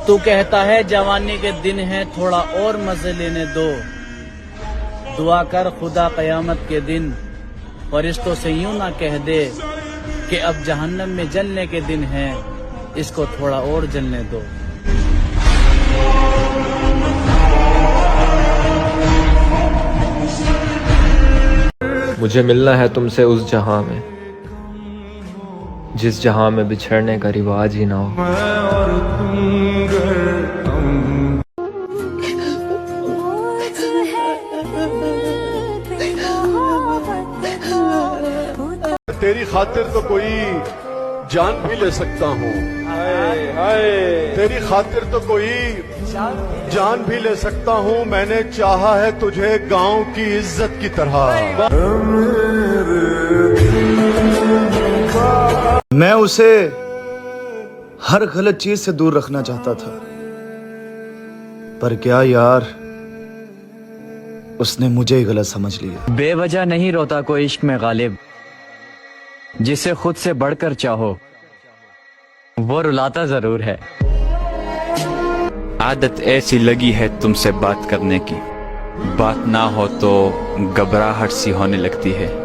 तू कहता है जवानी के दिन है, थोड़ा और मजे लेने दो। दुआ कर खुदा कयामत के दिन फरिश्तों से यूं ना कह दे कि अब जहन्नम में जलने के दिन है, इसको थोड़ा और जलने दो। मुझे मिलना है तुमसे उस जहां में, जिस जहां में बिछड़ने का रिवाज ही ना हो। तेरी खातिर तो कोई जान भी ले सकता हूँ, तेरी खातिर तो कोई जान भी ले सकता हूँ। मैंने चाहा है तुझे गांव की इज्जत की तरह। मैं उसे हर गलत चीज से दूर रखना चाहता था, पर क्या यार, उसने मुझे ही गलत समझ लिया। बेवजह नहीं रोता कोई इश्क में गालिब, जिसे खुद से बढ़कर चाहो वो रुलाता जरूर है। आदत ऐसी लगी है तुमसे बात करने की, बात ना हो तो घबराहट सी होने लगती है।